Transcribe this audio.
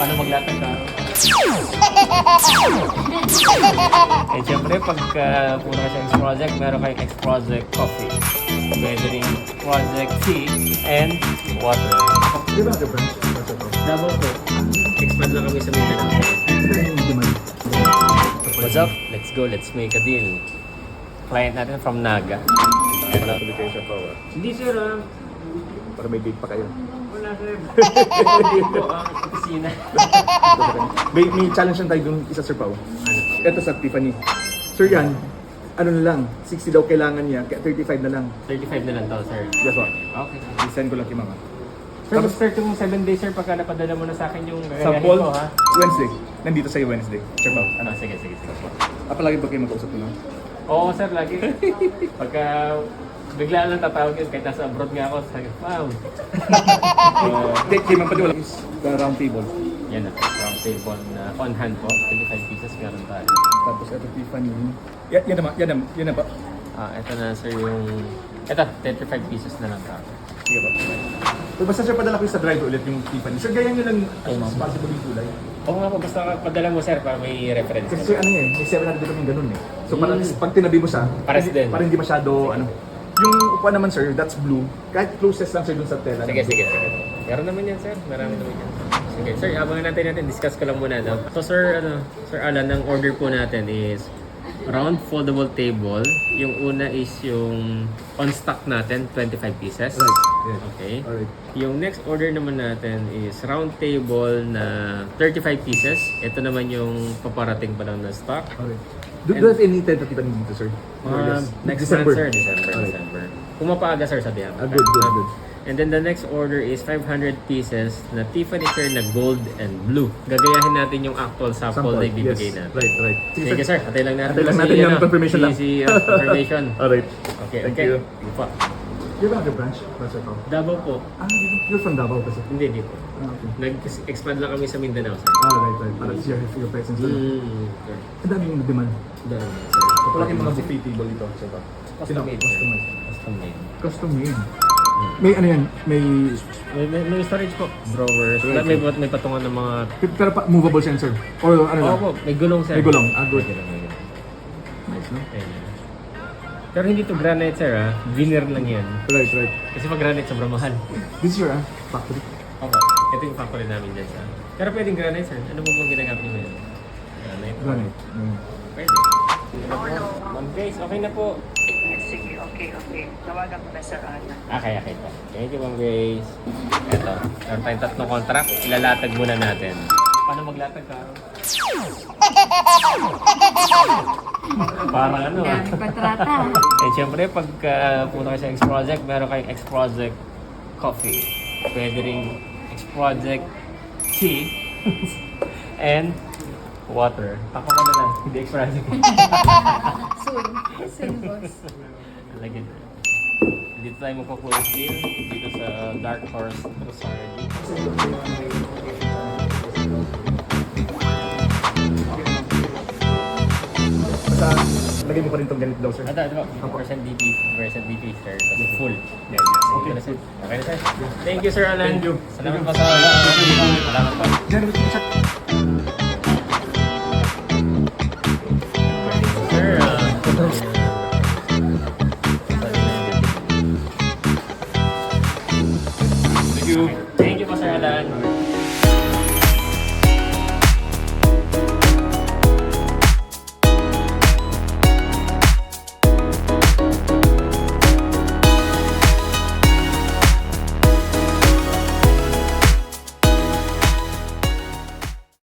Paano maglatag ka? Eh, syempre, pagka puna ka sa X-Project, meron kayong X-Project Coffee. Pwede rin Project Tea and water. Di ba the branch? Double po. Expand lang kami sa Mindanao. What's up? Let's go. Let's make a deal. Client natin from Naga. Wala tuloy kayo sa power. Hindi sir, Para may date pa kayo. wala sir. Hindi po ang opisina. May challenge lang tayo dun isa, Sir Pao. Ito sa Tiffany. Sir yan, ano na lang, 60 daw kailangan niya, kaya 35 na lang. 35 na lang to sir. Yes, po. Okay. I-send ko lang kay Mama. Sir, Tapos- start yung 7 days sir pagka napadala mo na sa akin yung gagayahin Sample, ko ha. Wednesday. Nandito sa'yo Wednesday. Sir Pao. Ano, sige. Palagi ba kayo mag-usap na? Oo sir, lagi. Pagka bigla lang tatawag yun, kahit nasa abroad nga ako, sabi, wow. Kay Ma'am Padula is the round table. Yan na, round table na on hand po. 25 pieces meron tayo. Tapos ito Tiffany. Yan na ba? Ito na sir yung... Ito, 35 pieces na lang tayo. Sige ba? So basta sir, padala ko yung sa drive ulit yung Tiffany. Sir, ganyan nyo lang as possible yung kulay. Oo nga po, basta padala mo sir para may reference. Kasi sir, ano eh, may 700 dito yung ganun eh. So para pag tinabi mo siya, Pares din. para hindi masyado ano. Yung upuan naman sir, that's blue. Kahit closest lang sir dun sa tela. Sige. Meron naman yan sir, marami naman yan. Sige sir, abangan natin, discuss ko lang muna. No? So sir, Sir Alan, ang order po natin is round foldable table. Yung una is yung on stock natin, 25 pieces. Right. Yeah. Okay. Alright. Yung next order naman natin is round table na 35 pieces. Ito naman yung paparating pa lang na stock. Alright. Do you have any tentative dito sir? Or yes? Next December. month, sir. December. Alright. Kung mapaaga, sir, sabihan. Good. And then the next order is 500 pieces na Tiffany, sir, na gold and blue. Gagayahin natin yung actual sample na ibibigay yes. natin. Right. Sige, sir. Atay lang natin. Atay lang natin yung confirmation lang. Confirmation. Alright. Okay. Thank you. Sige po. You have a branch? Branch ako? Davao po. You're from Davao kasi? Hindi po. Okay. Nag-expand lang kami sa Mindanao, sir. Right. Para your presence doon. Sir. Ang daming demand. Dahil, Wala kayong mga buffet table dito. Custom made, sir. Custom made. Custom made. May ano yan? May... May storage po. Drawers. May patungan ng mga... Pero movable siya sir? Or ano lang? Oo po, may gulong sir. May gulong. Good. May gulong. Nice, no? Ayan. Pero hindi to granite sir ha. Veneer lang yan. Right. Kasi pag granite sobrang mahal. This is your factory? Opo. Ito yung factory namin dyan sa... Pero pwedeng granite sir. Ano po bang ginagamit niyo ngayon? Granite. Granite. Pwede. Ma'am Grace, okay na po. Sige, okay. Tawagan ko na Sir Ana. Okay po. Thank you, Ma'am Grace. Eto, meron tayong tatlong contract. Ilalatag muna natin. Paano maglatag ka? Parang ano ah. Dami kontrata. Eh, syempre, pagka punta kayo sa X-Project, meron kayong X-Project Coffee. Pwede rin X-Project Tea. And water. Tako ka na lang, hindi X-Project. Soon, boss. Lagyan. Dito tayo magpapulis deal. Dito sa Dark Horse Rosardi. Basta, lagay mo pa rin itong ganito daw sir. Ito. Percent DP, sir. Kasi full. Okay na, sir. Okay na, sir. Thank you, Sir Alan. Thank you. Salamat pa sa... Salamat pa. Ganito,